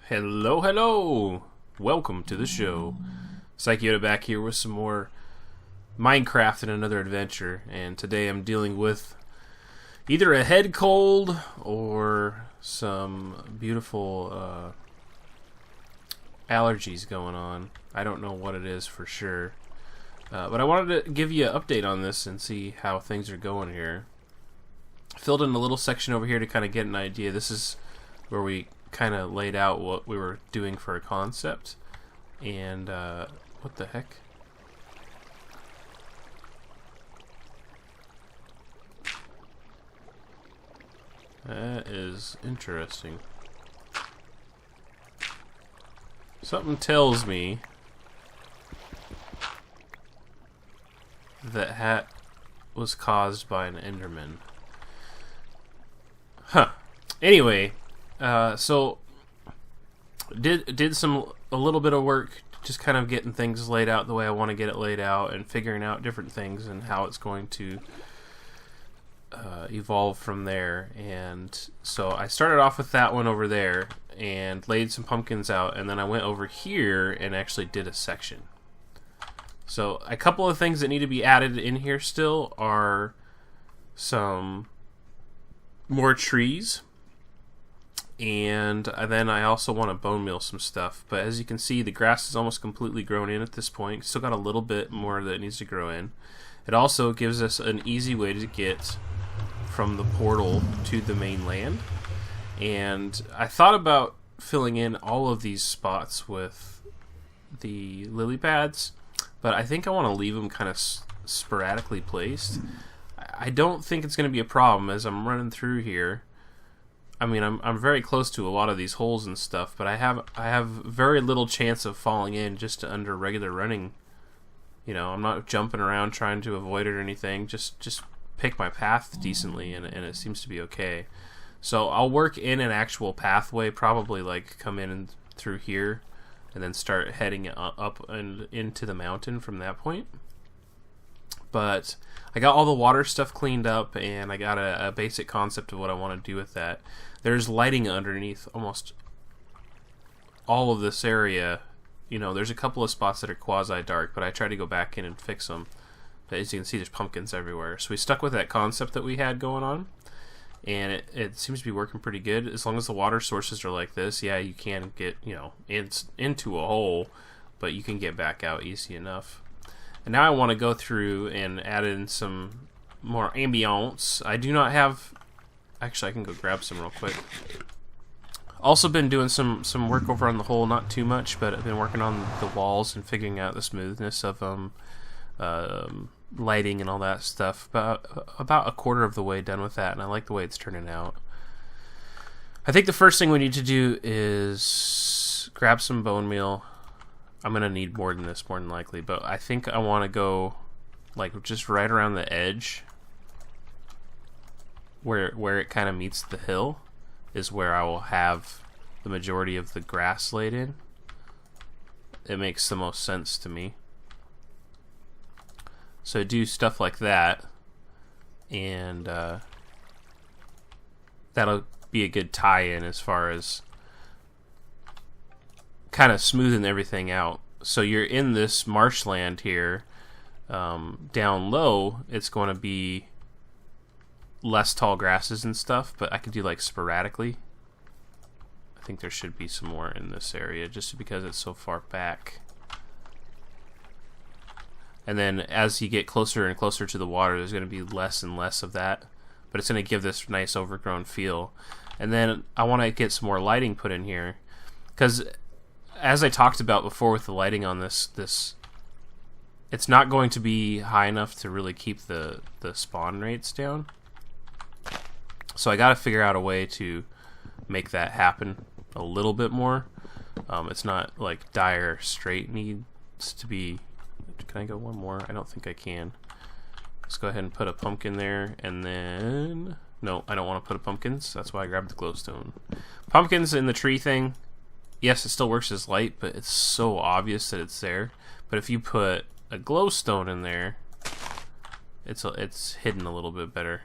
Hello, hello! Welcome to the show. SykoYoda back here with some more Minecraft and another adventure. And today I'm dealing with either a head cold or some beautiful allergies going on. I don't know what it is for sure. But I wanted to give you an update on this and see how things are going here. Filled in a little section over here to kind of get an idea. This is where we kind of laid out what we were doing for a concept. And what the heck? That is interesting. Something tells me that hat was caused by an Enderman. Huh. Anyway, so did a little bit of work, just kind of getting things laid out the way I want to get it laid out, and figuring out different things and how it's going to evolve from there. And so I started off with that one over there and laid some pumpkins out, and then I went over here and actually did a section. So a couple of things that need to be added in here still are some more trees, and then I also want to bone meal some stuff. But as you can see, the grass is almost completely grown in at this point. Still got a little bit more that needs to grow in. It also gives us an easy way to get from the portal to the mainland. And I thought about filling in all of these spots with the lily pads, but I think I want to leave them kind of sporadically placed. I don't think it's going to be a problem as I'm running through here. I mean, I'm very close to a lot of these holes and stuff, but I have very little chance of falling in just under regular running. You know, I'm not jumping around trying to avoid it or anything. Just pick my path decently, and it seems to be okay. So I'll work in an actual pathway, probably like come in and through here, and then start heading up and into the mountain from that point. But I got all the water stuff cleaned up, and I got a basic concept of what I want to do with that. There's lighting underneath almost all of this area. You know, there's a couple of spots that are quasi-dark, but I tried to go back in and fix them. But as you can see, there's pumpkins everywhere. So we stuck with that concept that we had going on, and it seems to be working pretty good. As long as the water sources are like this, yeah, you can get, you know, into a hole, but you can get back out easy enough. And now I want to go through and add in some more ambiance. I do not have... Actually, I can go grab some real quick. Also been doing some work over on the hole, not too much, but I've been working on the walls and figuring out the smoothness of lighting and all that stuff. About a quarter of the way done with that, and I like the way it's turning out. I think the first thing we need to do is grab some bone meal. I'm going to need more than this, more than likely, but I think I want to go like just right around the edge where it kind of meets the hill is where I will have the majority of the grass laid in. It makes the most sense to me. So do stuff like that, and that'll be a good tie-in as far as kind of smoothing everything out. So you're in this marshland here. Down low, it's going to be less tall grasses and stuff, but I could do like sporadically. I think there should be some more in this area just because it's so far back. And then as you get closer and closer to the water, there's going to be less and less of that, but it's going to give this nice overgrown feel. And then I want to get some more lighting put in here, because as I talked about before with the lighting on this it's not going to be high enough to really keep the spawn rates down. So I got to figure out a way to make that happen a little bit more. It's not like dire straight needs to be. Can I go one more? I don't think I can. Let's go ahead and put a pumpkin there, and then no, I don't want to put a pumpkins. That's why I grabbed the glowstone. Pumpkins in the tree thing. Yes, it still works as light, but it's so obvious that it's there. But if you put a glowstone in there, it's hidden a little bit better.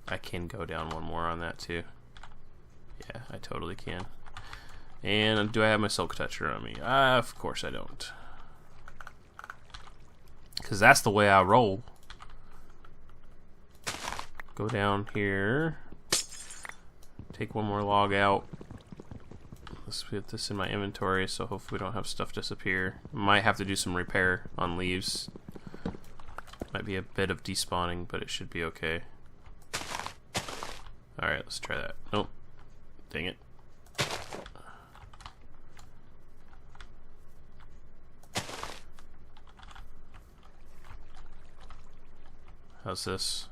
I can go down one more on that too. Yeah, I totally can. And do I have my silk toucher on me? Of course I don't. Because that's the way I roll. Go down here. Take one more log out. Let's put this in my inventory so hopefully we don't have stuff disappear. Might have to do some repair on leaves. Might be a bit of despawning, but it should be okay. Alright, let's try that. Nope. Dang it. How's this?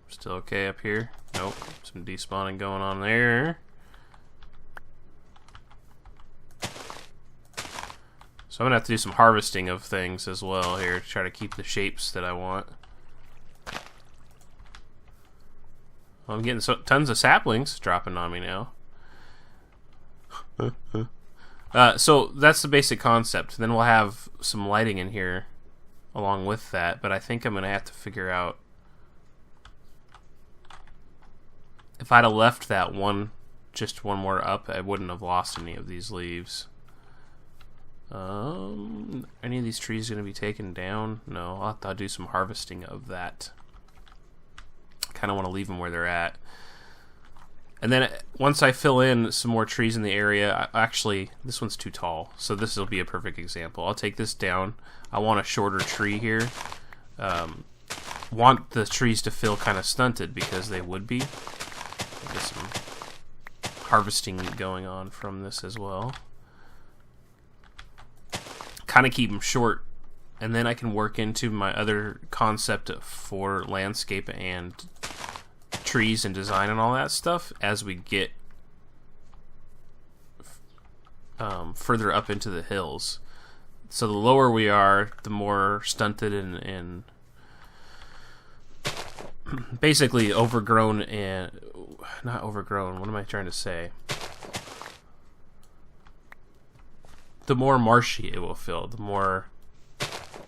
Still okay up here? Nope. Some despawning going on there. So I'm gonna have to do some harvesting of things as well here to try to keep the shapes that I want. Well, I'm getting tons of saplings dropping on me now. So that's the basic concept. Then we'll have some lighting in here along with that, but I think I'm gonna have to figure out if I'd have left that just one more up, I wouldn't have lost any of these leaves. Any of these trees gonna be taken down? No, I'll have to do some harvesting of that. Kind of want to leave them where they're at. And then once I fill in some more trees in the area, actually, this one's too tall, so this will be a perfect example. I'll take this down. I want a shorter tree here. Want the trees to feel kind of stunted because they would be. Get some harvesting going on from this as well. Kind of keep them short, and then I can work into my other concept for landscape and trees and design and all that stuff as we get further up into the hills. So the lower we are, the more stunted and basically overgrown and not overgrown. What am I trying to say? The more marshy it will feel, the more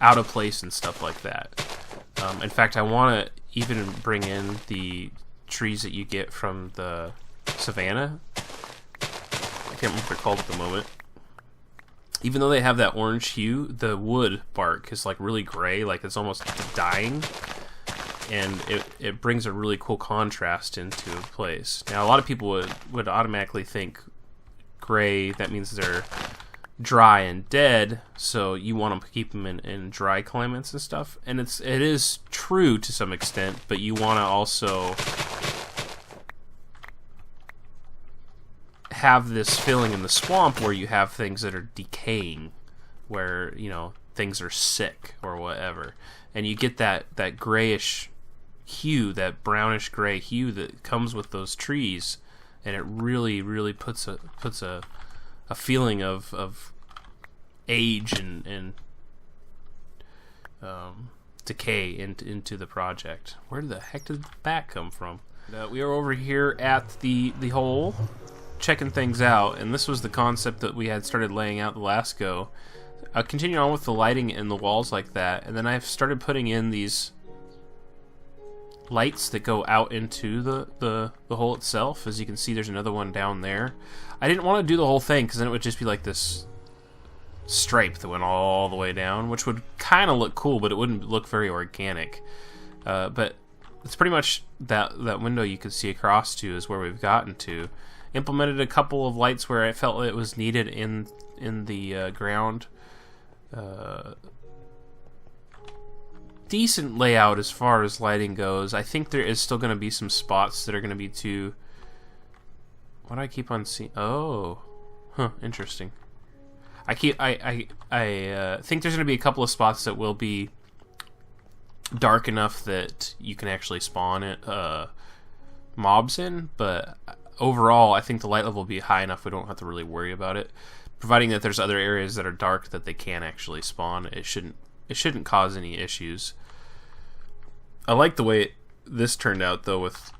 out of place and stuff like that. In fact, I want to even bring in the trees that you get from the savanna. I can't remember what they're called at the moment. Even though they have that orange hue, the wood bark is like really gray, like it's almost dying. And it brings a really cool contrast into place. Now, a lot of people would automatically think gray, that means they're dry and dead, so you want to keep them in dry climates and stuff. And it is true to some extent, but you want to also have this feeling in the swamp where you have things that are decaying, where, you know, things are sick or whatever. And you get that grayish hue, that brownish gray hue that comes with those trees, and it really, really puts a feeling of age and decay into the project. Where the heck did the bat come from? We are over here at the hole, checking things out, and this was the concept that we had started laying out the last go. I'll continue on with the lighting in the walls like that, and then I've started putting in these lights that go out into the hole itself. As you can see, there's another one down there. I didn't want to do the whole thing because then it would just be like this stripe that went all the way down, which would kind of look cool, but it wouldn't look very organic. But it's pretty much that window you could see across to is where we've gotten to. Implemented a couple of lights where I felt it was needed in the ground. Decent layout as far as lighting goes. I think there is still going to be some spots that are going to be too... What do I keep on seeing? Oh, huh, interesting. I think there's going to be a couple of spots that will be dark enough that you can actually spawn it mobs in, but overall, I think the light level will be high enough we don't have to really worry about it. Providing that there's other areas that are dark that they can actually spawn, it shouldn't cause any issues. I like the way this turned out, though, with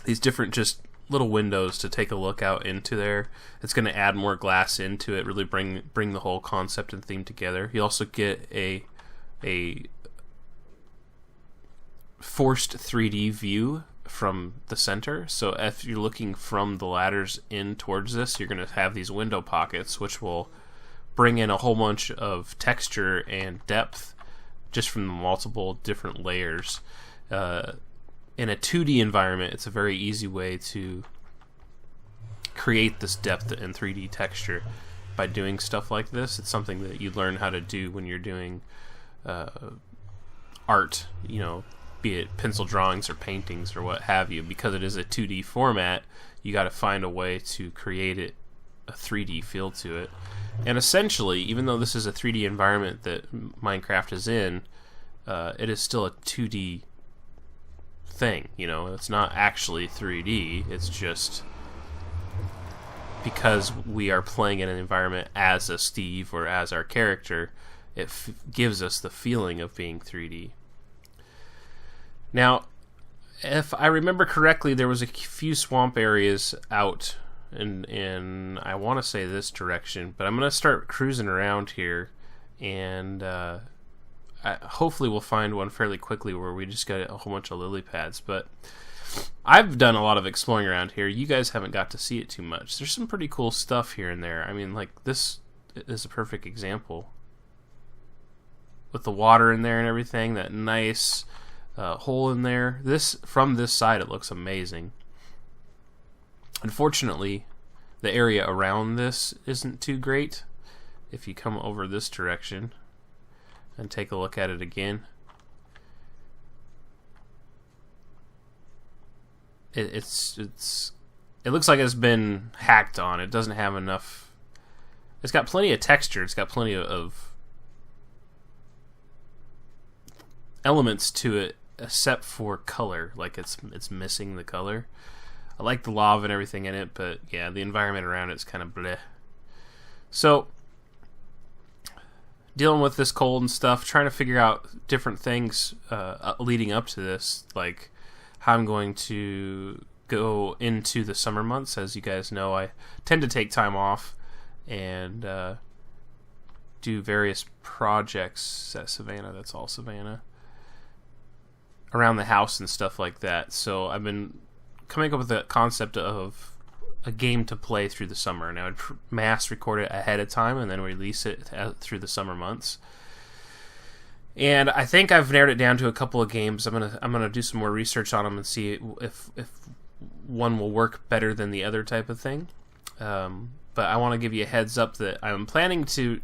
these different just little windows to take a look out into there. It's going to add more glass into it, really bring the whole concept and theme together. You also get a forced 3D view from the center. So if you're looking from the ladders in towards this, you're going to have these window pockets, which will bring in a whole bunch of texture and depth just from the multiple different layers. In a 2D environment, it's a very easy way to create this depth and 3D texture by doing stuff like this. It's something that you learn how to do when you're doing art, you know, be it pencil drawings or paintings or what have you. Because it is a 2D format, you got to find a way to create it a 3D feel to it. And essentially, even though this is a 3D environment that Minecraft is in, it is still a 2D thing. You know, it's not actually 3D. It's just because we are playing in an environment as a Steve or as our character, it gives us the feeling of being 3D. Now, if I remember correctly, there was a few swamp areas out in I want to say this direction, but I'm going to start cruising around here, and hopefully we'll find one fairly quickly where we just got a whole bunch of lily pads. But I've done a lot of exploring around here. You guys haven't got to see it too much. There's some pretty cool stuff here and there. I mean, like, this is a perfect example. With the water in there and everything, that nice hole in there. From this side, it looks amazing. Unfortunately, the area around this isn't too great. If you come over this direction and take a look at it again, it looks like it's been hacked on. It doesn't have enough. It's got plenty of texture. It's got plenty of elements to it, except for color. Like it's missing the color. I like the lava and everything in it, but yeah, the environment around it's kind of bleh. So, dealing with this cold and stuff, trying to figure out different things leading up to this, like how I'm going to go into the summer months. As you guys know, I tend to take time off and do various projects at Savannah. That's all Savannah. Around the house and stuff like that. So I've been coming up with the concept of a game to play through the summer, and I would mass record it ahead of time and then release it through the summer months. And I think I've narrowed it down to a couple of games. I'm gonna do some more research on them and see if one will work better than the other type of thing. But I want to give you a heads up that I'm planning to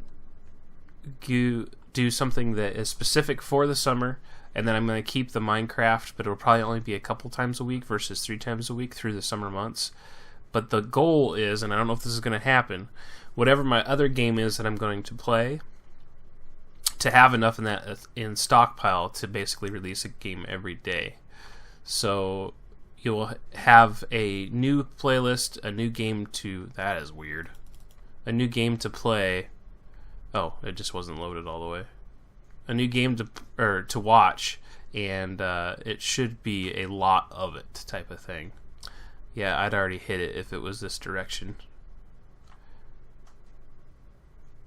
do something that is specific for the summer. And then I'm going to keep the Minecraft, but it'll probably only be a couple times a week versus 3 times a week through the summer months. But the goal is, and I don't know if this is going to happen, whatever my other game is that I'm going to play, to have enough in that in stockpile to basically release a game every day. So you'll have a new playlist, a new game to... That is weird. A new game to play. Oh, it just wasn't loaded all the way. A new game to watch, and it should be a lot of it type of thing. Yeah, I'd already hit it if it was this direction.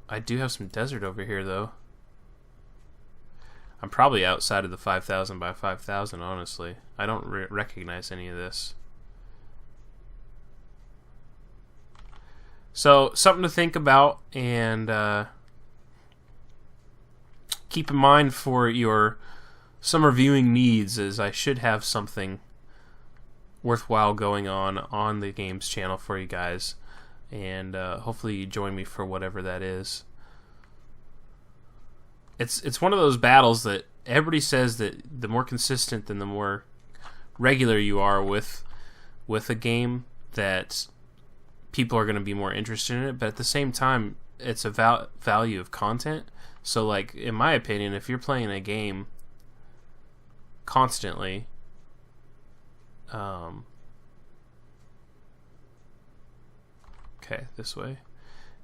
I do have some desert over here, though. I'm probably outside of the 5,000 by 5,000, honestly. I don't recognize any of this. So, something to think about, and keep in mind for your summer viewing needs, is I should have something worthwhile going on the games channel for you guys, and hopefully you join me for whatever that is. It's one of those battles that everybody says that the more consistent and the more regular you are with a game, that people are going to be more interested in it. But at the same time, it's a value of content. So, like, in my opinion, if you're playing a game constantly, okay, this way.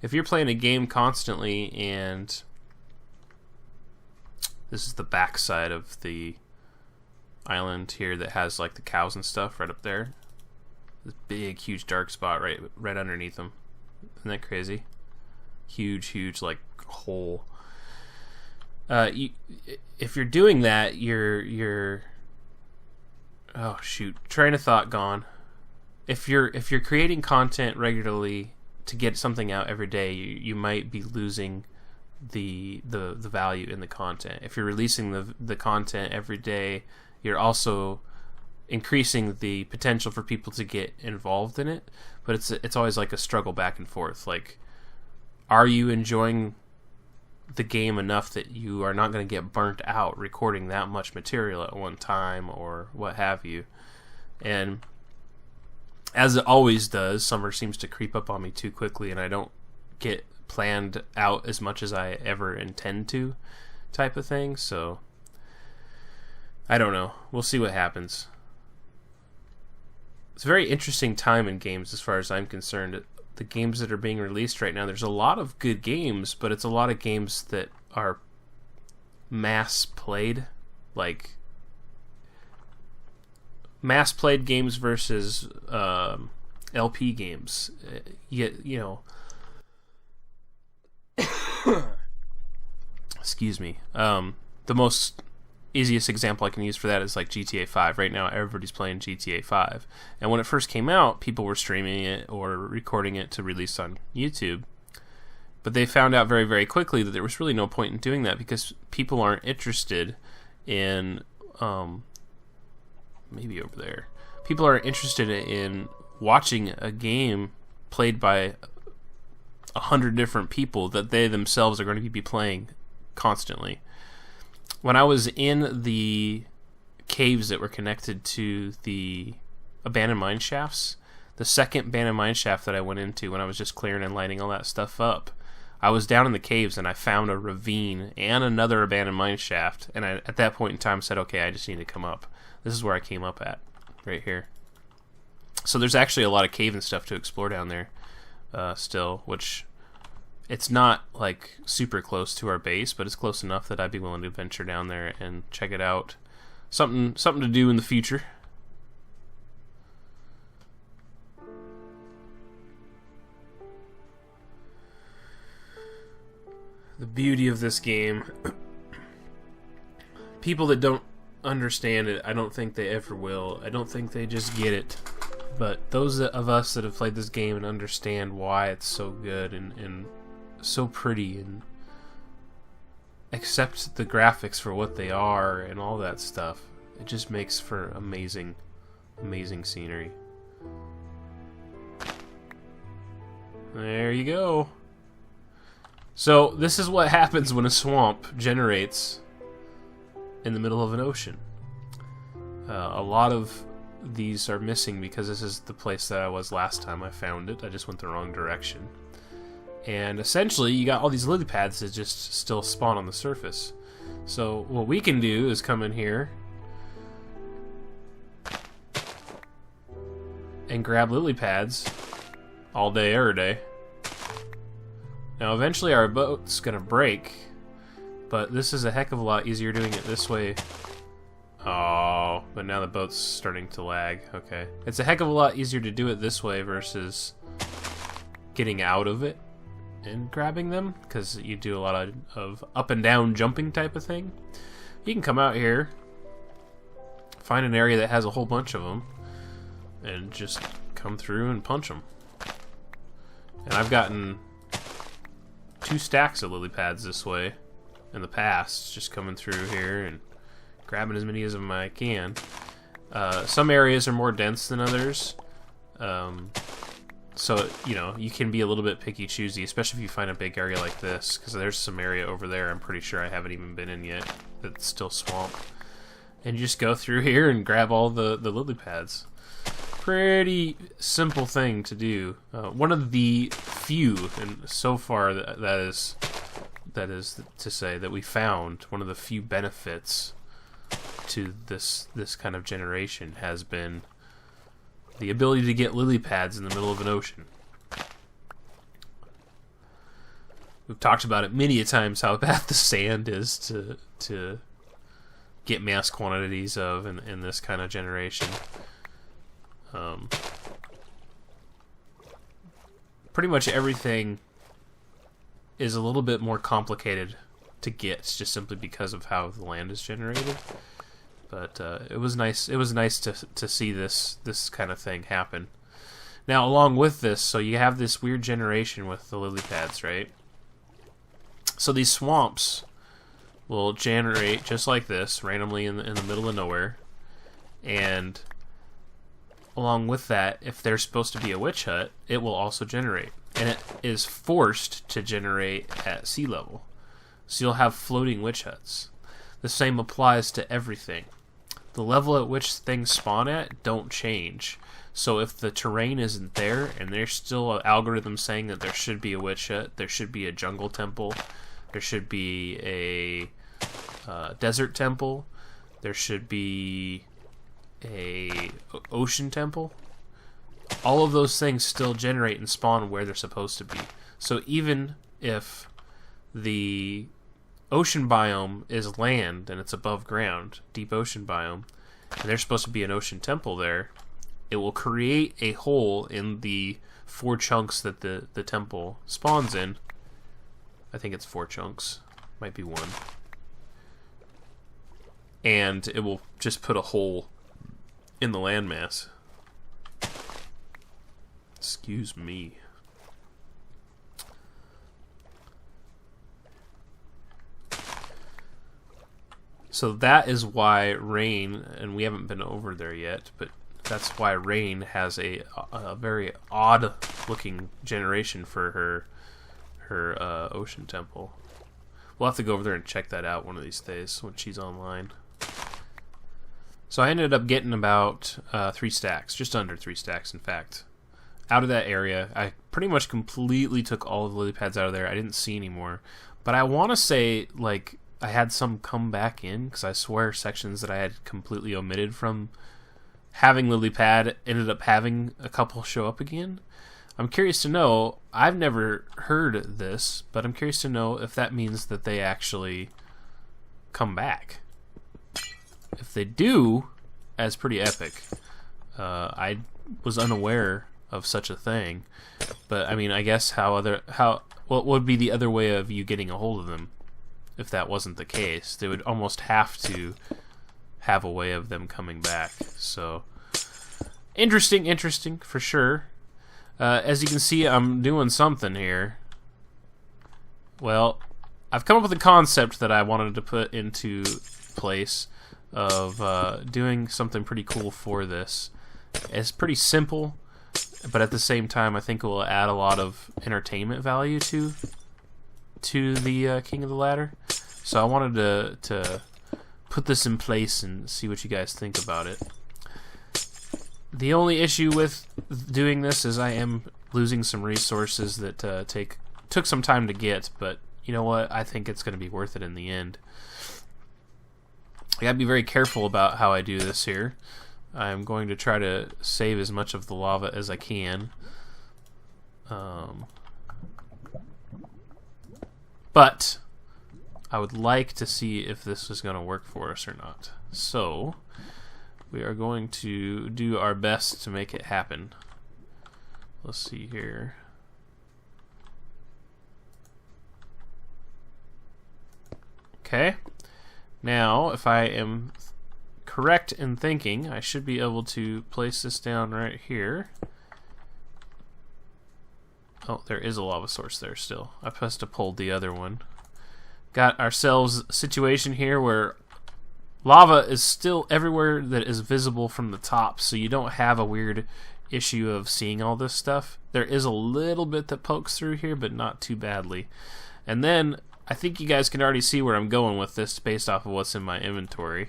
If you're playing a game constantly, and this is the backside of the island here that has, like, the cows and stuff right up there. This big, huge dark spot right underneath them. Isn't that crazy? Huge, like, hole. If you're doing that, you're Oh shoot, train of thought gone. If you're creating content regularly to get something out every day, you might be losing the value in the content. If you're releasing the content every day, you're also increasing the potential for people to get involved in it. But it's always like a struggle back and forth. Like, are you enjoying the game enough that you are not going to get burnt out recording that much material at one time or what have you? And as it always does, summer seems to creep up on me too quickly, and I don't get planned out as much as I ever intend to, type of thing. So I don't know. We'll see what happens. It's a very interesting time in games as far as I'm concerned. The games that are being released right now, there's a lot of good games, but it's a lot of games that are mass played, like mass played games versus LP games. You know, excuse me. The most easiest example I can use for that is like GTA 5. Right now, everybody's playing GTA 5. And when it first came out, people were streaming it or recording it to release on YouTube. But they found out very, very quickly that there was really no point in doing that because people aren't interested in... maybe over there. People aren't interested in watching a game played by 100 different people that they themselves are going to be playing constantly. When I was in the caves that were connected to the abandoned mine shafts, the second abandoned mine shaft that I went into when I was just clearing and lighting all that stuff up, I was down in the caves and I found a ravine and another abandoned mine shaft, and I, at that point in time, said, okay, I just need to come up. This is where I came up at, right here. So there's actually a lot of cave and stuff to explore down there still, which... It's not like super close to our base, but it's close enough that I'd be willing to venture down there and check it out. Something to do in the future. The beauty of this game. People that don't understand it, I don't think they ever will. I don't think they just get it. But those of us that have played this game and understand why it's so good and so pretty and accept the graphics for what they are and all that stuff, it just makes for amazing scenery. There you go. So this is what happens when a swamp generates in the middle of an ocean. A lot of these are missing because this is the place that I was last time I found it. I just went the wrong direction. And essentially, you got all these lily pads that just still spawn on the surface. So what we can do is come in here and grab lily pads all day, every day. Now eventually our boat's gonna break, but this is a heck of a lot easier doing it this way. Oh, but now the boat's starting to lag. Okay. It's a heck of a lot easier to do it this way versus getting out of it and grabbing them, because you do a lot of up and down jumping type of thing. You can come out here, find an area that has a whole bunch of them, and just come through and punch them. And I've gotten 2 stacks of lily pads this way in the past, just coming through here and grabbing as many as I can. Some areas are more dense than others. So, you know, you can be a little bit picky-choosy, especially if you find a big area like this, because there's some area over there I'm pretty sure I haven't even been in yet that's still swamp. And you just go through here and grab all the lily pads. Pretty simple thing to do. One of the few, and so far that is to say that we found, one of the few benefits to this kind of generation has been the ability to get lily pads in the middle of an ocean. We've talked about it many a times how bad the sand is to get mass quantities of in this kind of generation. Pretty much everything is a little bit more complicated to get just simply because of how the land is generated. But it was nice. It was nice to see this kind of thing happen. Now, along with this, so you have this weird generation with the lily pads, right? So these swamps will generate just like this, randomly in the middle of nowhere. And along with that, if there's supposed to be a witch hut, it will also generate. And it is forced to generate at sea level. So you'll have floating witch huts. The same applies to everything. The level at which things spawn at don't change. So if the terrain isn't there, and there's still an algorithm saying that there should be a witch hut, there should be a jungle temple, there should be a desert temple, there should be a ocean temple, all of those things still generate and spawn where they're supposed to be. So even if the ocean biome is land and it's above ground, deep ocean biome, and there's supposed to be an ocean temple there, it will create a hole in the 4 chunks that the temple spawns in. I think it's 4 chunks. Might be 1. And it will just put a hole in the landmass. Excuse me. So that is why rain, and we haven't been over there yet, but that's why rain has a very odd looking generation for her ocean temple. We'll have to go over there and check that out one of these days when she's online. So I ended up getting about 3 stacks, just under 3 stacks in fact, out of that area. I pretty much completely took all of the lily pads out of there. I didn't see any more. But I want to say, like, I had some come back in, because I swear sections that I had completely omitted from having lily pad ended up having a couple show up again. I'm curious to know, I've never heard this, but I'm curious to know if that means that they actually come back. If they do, that's pretty epic. I was unaware of such a thing, but I mean, I guess what would be the other way of you getting a hold of them if that wasn't the case? They would almost have to have a way of them coming back. So interesting for sure. As you can see, I'm doing something here. Well, I've come up with a concept that I wanted to put into place of doing something pretty cool for this. It's pretty simple, but at the same time I think it will add a lot of entertainment value to the King of the Ladder. So I wanted to put this in place and see what you guys think about it. The only issue with doing this is I am losing some resources that took some time to get, but you know what? I think it's going to be worth it in the end. I gotta be very careful about how I do this here. I'm going to try to save as much of the lava as I can. But I would like to see if this is going to work for us or not. So we are going to do our best to make it happen. Let's see here. Okay. Now, if I am correct in thinking, I should be able to place this down right here. Oh, there is a lava source there still. I must have pulled the other one. Got ourselves a situation here where lava is still everywhere that is visible from the top, so you don't have a weird issue of seeing all this stuff. There is a little bit that pokes through here, but not too badly. And then I think you guys can already see where I'm going with this based off of what's in my inventory.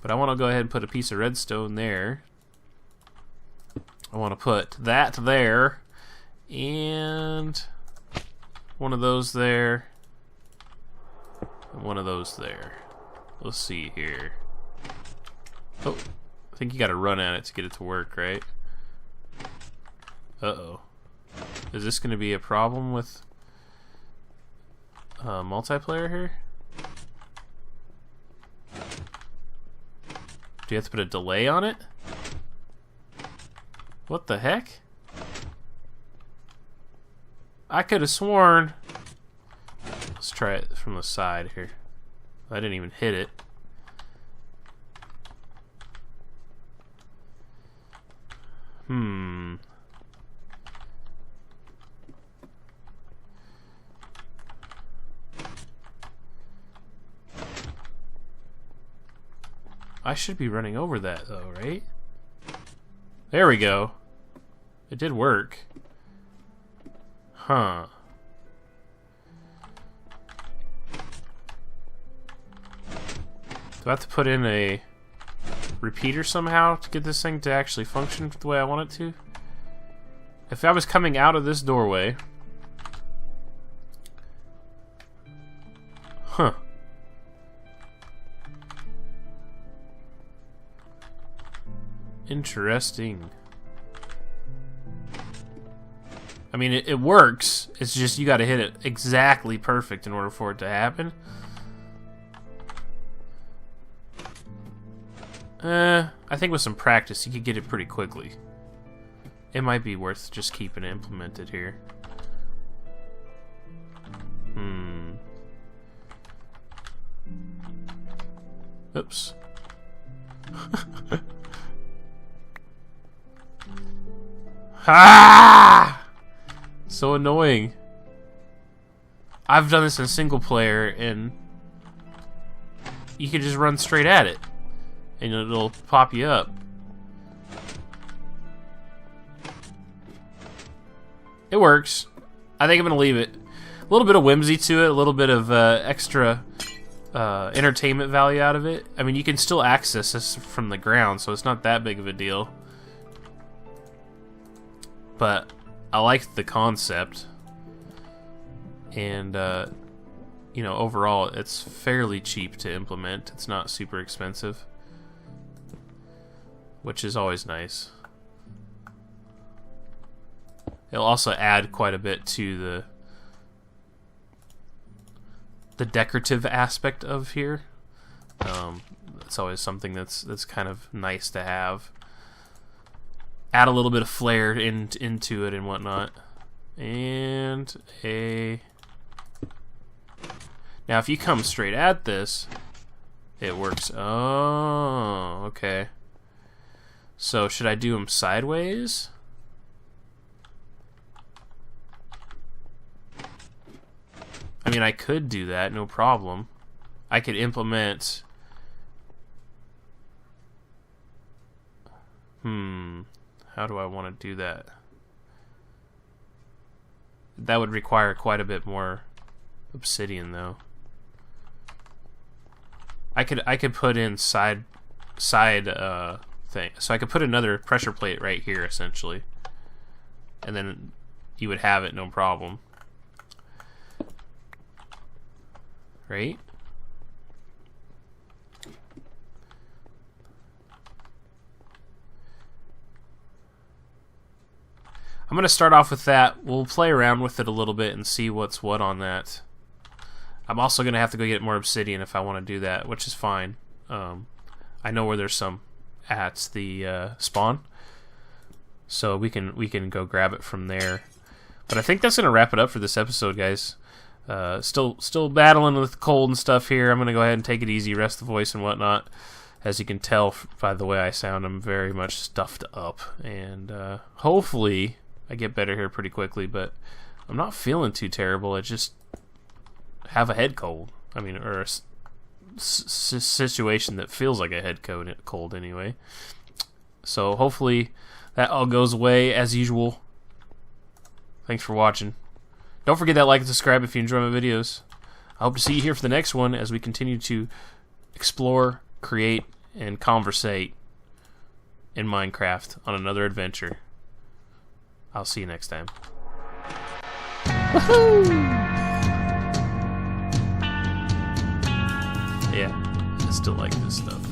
But I want to go ahead and put a piece of redstone there. I want to put that there. And one of those there. And one of those there. Let's see here. Oh, I think you got to run at it to get it to work, right? Uh-oh. Is this going to be a problem with multiplayer here? Do you have to put a delay on it? What the heck? I could have sworn. Let's try it from the side here. I didn't even hit it. I should be running over that though, right? There we go. It did work. Huh. Do I have to put in a repeater somehow to get this thing to actually function the way I want it to? If I was coming out of this doorway... Huh. Interesting. I mean, it works. It's just you gotta hit it exactly perfect in order for it to happen. I think with some practice you could get it pretty quickly. It might be worth just keeping it implemented here. Oops. Ah! So annoying. I've done this in single player, and you can just run straight at it, and it'll pop you up. It works. I think I'm gonna leave it. A little bit of whimsy to it, a little bit of extra entertainment value out of it. I mean, you can still access this from the ground, so it's not that big of a deal. But I like the concept, and you know, overall it's fairly cheap to implement. It's not super expensive, which is always nice. It'll also add quite a bit to the decorative aspect of here. It's always something that's kind of nice to have. Add a little bit of flair into it and whatnot. And now if you come straight at this, it works. Oh, okay. So should I do them sideways? I mean, I could do that, no problem. I could implement... How do I want to do that? That would require quite a bit more obsidian, though. I could put in side thing. So I could put another pressure plate right here, essentially, and then you would have it, no problem. Right? I'm going to start off with that. We'll play around with it a little bit and see what's what on that. I'm also going to have to go get more obsidian if I want to do that, which is fine. I know where there's some at the spawn, so we can go grab it from there. But I think that's going to wrap it up for this episode, guys. Still battling with cold and stuff here. I'm going to go ahead and take it easy, rest the voice and whatnot. As you can tell by the way I sound, I'm very much stuffed up, and hopefully I get better here pretty quickly, but I'm not feeling too terrible. I just have a head cold. I mean, or a situation that feels like a head cold anyway. So hopefully that all goes away as usual. Thanks for watching. Don't forget that like and subscribe if you enjoy my videos. I hope to see you here for the next one as we continue to explore, create, and conversate in Minecraft on another adventure. I'll see you next time. Woohoo! Yeah, I still like this stuff.